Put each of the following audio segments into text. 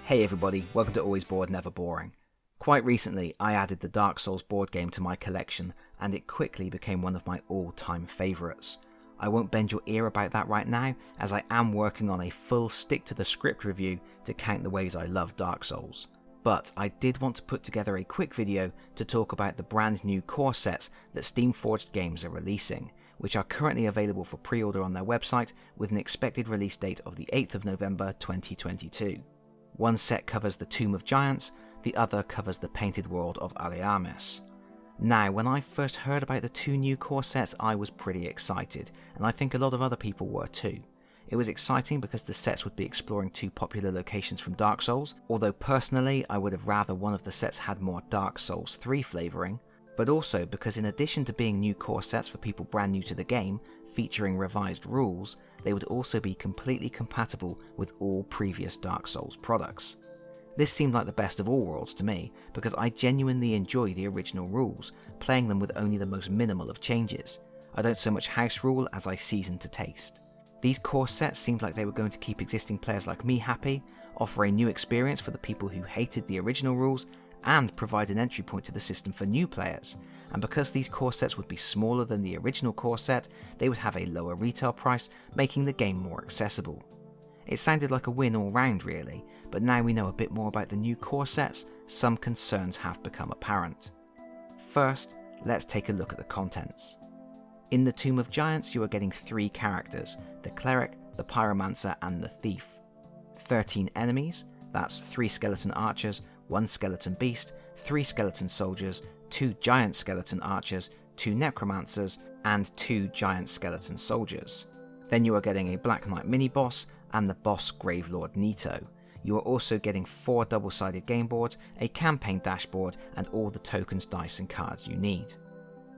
Hey everybody, welcome to Always Bored Never Boring. Quite recently I added the Dark Souls board game to my collection and it quickly became one of my all-time favourites. I won't bend your ear about that right now, as I am working on a full stick to the script review to count the ways I love Dark Souls. But I did want to put together a quick video to talk about the brand new core sets that Steamforged Games are releasing, which are currently available for pre-order on their website with an expected release date of the 8th of November 2022. One set covers the Tomb of Giants, the other covers the Painted World of Aliamis. Now, when I first heard about the two new core sets, I was pretty excited, and I think a lot of other people were too. It was exciting because the sets would be exploring two popular locations from Dark Souls, although personally I would have rather one of the sets had more Dark Souls 3 flavouring, but also because in addition to being new core sets for people brand new to the game, featuring revised rules, they would also be completely compatible with all previous Dark Souls products. This seemed like the best of all worlds to me, because I genuinely enjoy the original rules, playing them with only the most minimal of changes. I don't so much house rule as I season to taste. These core sets seemed like they were going to keep existing players like me happy, offer a new experience for the people who hated the original rules, and provide an entry point to the system for new players. And because these core sets would be smaller than the original core set, they would have a lower retail price, making the game more accessible. It sounded like a win all round really, but now we know a bit more about the new core sets, some concerns have become apparent. First, let's take a look at the contents. In the Tomb of Giants you are getting 3 characters, the Cleric, the Pyromancer and the Thief. 13 enemies, that's 3 skeleton archers, 1 skeleton beast, 3 skeleton soldiers, 2 giant skeleton archers, 2 necromancers, and 2 giant skeleton soldiers. Then you are getting a Black Knight mini-boss and the boss Gravelord Nito. You are also getting 4 double-sided game boards, a campaign dashboard, and all the tokens, dice and cards you need.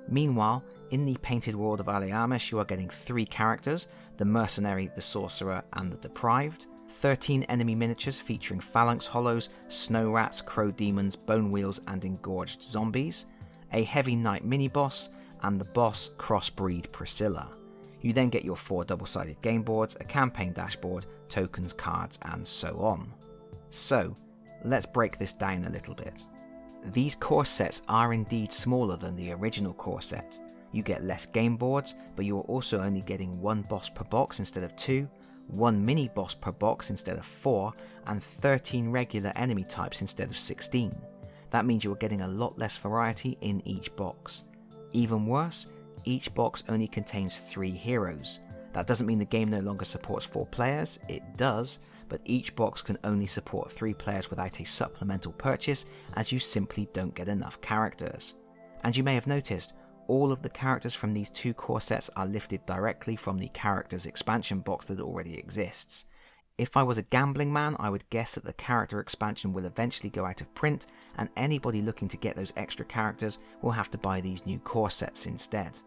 Meanwhile, in the Painted World of Aliamis you are getting 3 characters, the Mercenary, the Sorcerer, and the Deprived, 13 enemy miniatures featuring phalanx hollows, snow rats, crow demons, bone wheels and engorged zombies, a heavy knight mini-boss, and the boss Crossbreed Priscilla. You then get your 4 double-sided game boards, a campaign dashboard, tokens, cards, and so on. So, let's break this down a little bit. These core sets are indeed smaller than the original core set. You get less game boards, but you are also only getting 1 boss per box instead of 2, 1 mini boss per box instead of 4, and 13 regular enemy types instead of 16. That means you are getting a lot less variety in each box. Even worse, each box only contains 3 heroes. That doesn't mean the game no longer supports 4 players, it does, but each box can only support 3 players without a supplemental purchase, as you simply don't get enough characters. And you may have noticed, all of the characters from these 2 core sets are lifted directly from the characters expansion box that already exists. If I was a gambling man, I would guess that the character expansion will eventually go out of print, and anybody looking to get those extra characters will have to buy these new core sets instead.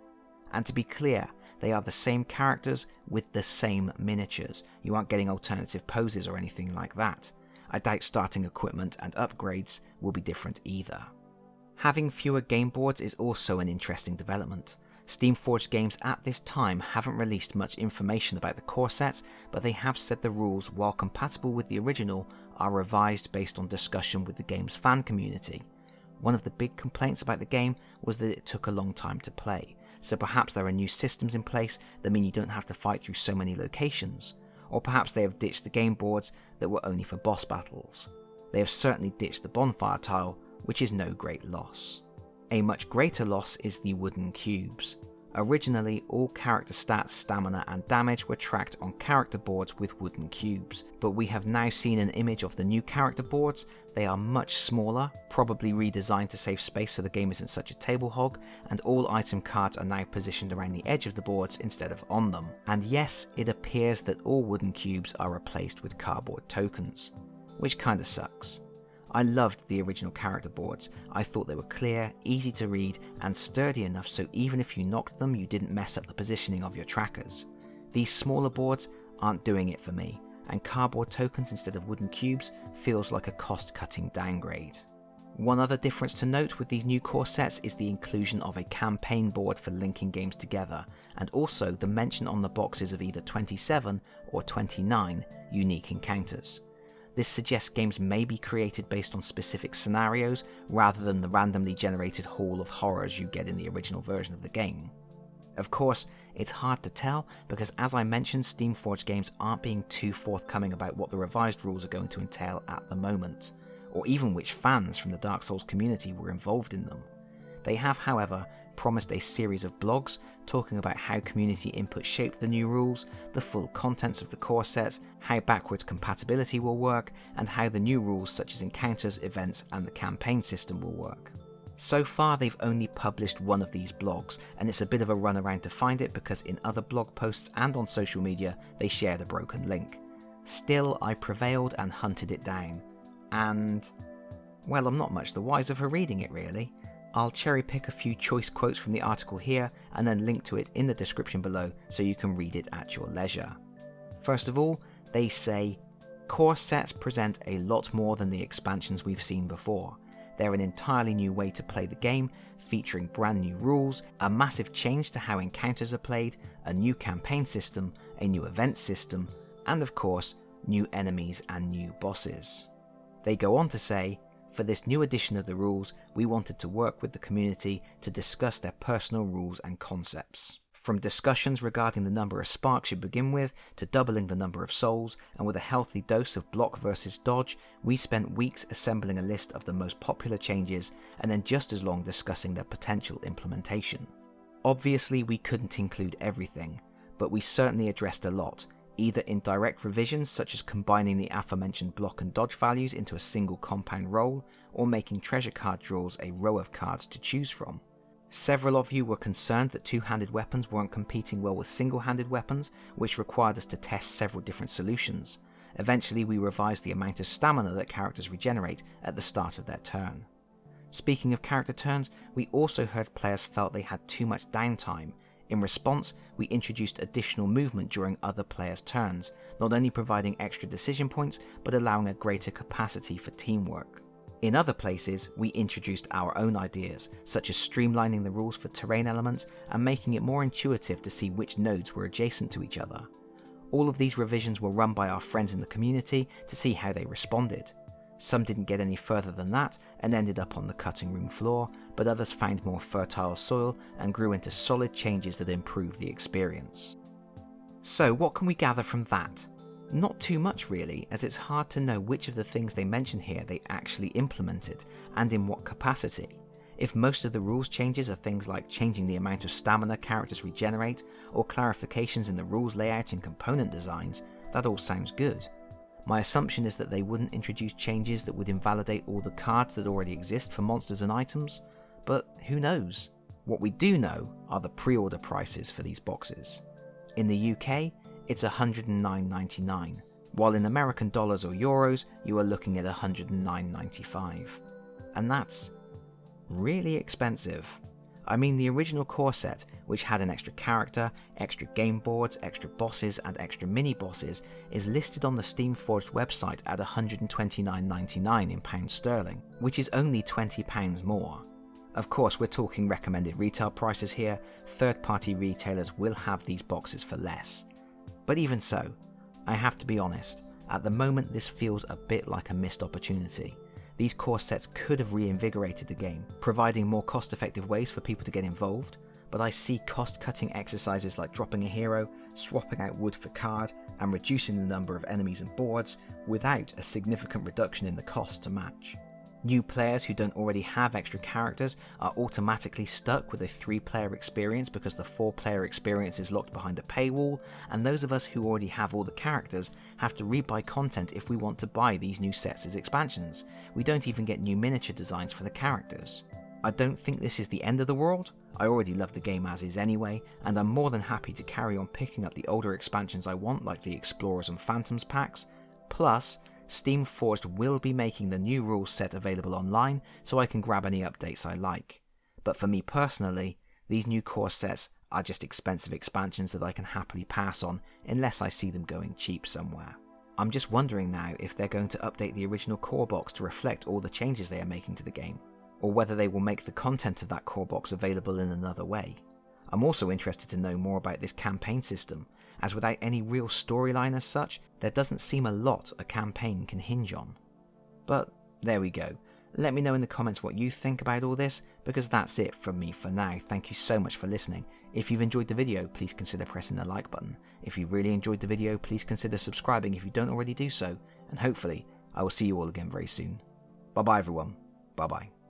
And to be clear, they are the same characters with the same miniatures. You aren't getting alternative poses or anything like that. I doubt starting equipment and upgrades will be different either. Having fewer game boards is also an interesting development. Steamforged Games at this time haven't released much information about the core sets, but they have said the rules, while compatible with the original, are revised based on discussion with the game's fan community. One of the big complaints about the game was that it took a long time to play, so perhaps there are new systems in place that mean you don't have to fight through so many locations, or perhaps they have ditched the game boards that were only for boss battles. They have certainly ditched the bonfire tile, which is no great loss. A much greater loss is the wooden cubes. Originally, all character stats, stamina and damage were tracked on character boards with wooden cubes, but we have now seen an image of the new character boards. They are much smaller, probably redesigned to save space so the game isn't such a table hog, and all item cards are now positioned around the edge of the boards instead of on them. And yes, it appears that all wooden cubes are replaced with cardboard tokens, which kinda sucks. I loved the original character boards. I thought they were clear, easy to read, and sturdy enough so even if you knocked them you didn't mess up the positioning of your trackers. These smaller boards aren't doing it for me, and cardboard tokens instead of wooden cubes feels like a cost-cutting downgrade. One other difference to note with these new core sets is the inclusion of a campaign board for linking games together, and also the mention on the boxes of either 27 or 29 unique encounters. This suggests games may be created based on specific scenarios rather than the randomly generated haul of horrors you get in the original version of the game. Of course, it's hard to tell because, as I mentioned, Steamforged Games aren't being too forthcoming about what the revised rules are going to entail at the moment, or even which fans from the Dark Souls community were involved in them. They have, however, promised a series of blogs talking about how community input shaped the new rules, the full contents of the core sets, how backwards compatibility will work, and how the new rules such as encounters, events, and the campaign system will work. So far they've only published one of these blogs, and it's a bit of a runaround to find it because in other blog posts and on social media they shared a broken link. Still, I prevailed and hunted it down, and well, I'm not much the wiser for reading it really. I'll cherry pick a few choice quotes from the article here and then link to it in the description below so you can read it at your leisure. First of all, they say, core sets present a lot more than the expansions we've seen before. They're an entirely new way to play the game, featuring brand new rules, a massive change to how encounters are played, a new campaign system, a new event system, and of course, new enemies and new bosses. They go on to say, for this new edition of the rules, we wanted to work with the community to discuss their personal rules and concepts. From discussions regarding the number of sparks you begin with, to doubling the number of souls, and with a healthy dose of block versus dodge, we spent weeks assembling a list of the most popular changes, and then just as long discussing their potential implementation. Obviously we couldn't include everything, but we certainly addressed a lot, either in direct revisions such as combining the aforementioned block and dodge values into a single compound roll, or making treasure card draws a row of cards to choose from. Several of you were concerned that two-handed weapons weren't competing well with single-handed weapons, which required us to test several different solutions. Eventually we revised the amount of stamina that characters regenerate at the start of their turn. Speaking of character turns, we also heard players felt they had too much downtime. In response, we introduced additional movement during other players' turns, not only providing extra decision points, but allowing a greater capacity for teamwork. In other places, we introduced our own ideas, such as streamlining the rules for terrain elements and making it more intuitive to see which nodes were adjacent to each other. All of these revisions were run by our friends in the community to see how they responded. Some didn't get any further than that and ended up on the cutting room floor, but others found more fertile soil and grew into solid changes that improved the experience. So what can we gather from that? Not too much really, as it's hard to know which of the things they mention here they actually implemented, and in what capacity. If most of the rules changes are things like changing the amount of stamina characters regenerate, or clarifications in the rules layout and component designs, that all sounds good. My assumption is that they wouldn't introduce changes that would invalidate all the cards that already exist for monsters and items, but who knows? What we do know are the pre-order prices for these boxes. In the UK, it's $109.99, while in American dollars or euros, you are looking at $109.95. And that's really expensive. I mean, the original core set, which had an extra character, extra game boards, extra bosses, and extra mini-bosses, is listed on the Steamforged website at £129.99 in pounds sterling, which is only £20 more. Of course, we're talking recommended retail prices here. Third-party retailers will have these boxes for less. But even so, I have to be honest, at the moment this feels a bit like a missed opportunity. These core sets could have reinvigorated the game, providing more cost-effective ways for people to get involved, but I see cost-cutting exercises like dropping a hero, swapping out wood for card, and reducing the number of enemies and boards without a significant reduction in the cost to match. New players who don't already have extra characters are automatically stuck with a 3-player experience because the 4-player experience is locked behind a paywall, and those of us who already have all the characters have to rebuy content if we want to buy these new sets as expansions. We don't even get new miniature designs for the characters. I don't think this is the end of the world. I already love the game as is anyway, and I'm more than happy to carry on picking up the older expansions I want, like the Explorers and Phantoms packs. Plus, Steamforged will be making the new rules set available online, so I can grab any updates I like. But for me personally, these new core sets are just expensive expansions that I can happily pass on unless I see them going cheap somewhere. I'm just wondering now if they're going to update the original core box to reflect all the changes they are making to the game, or whether they will make the content of that core box available in another way. I'm also interested to know more about this campaign system, as without any real storyline as such, there doesn't seem a lot a campaign can hinge on. But there we go. Let me know in the comments what you think about all this, because that's it from me for now. Thank you so much for listening. If you've enjoyed the video, please consider pressing the like button. If you really enjoyed the video, please consider subscribing if you don't already do so, and hopefully I will see you all again very soon. Bye bye everyone. Bye bye.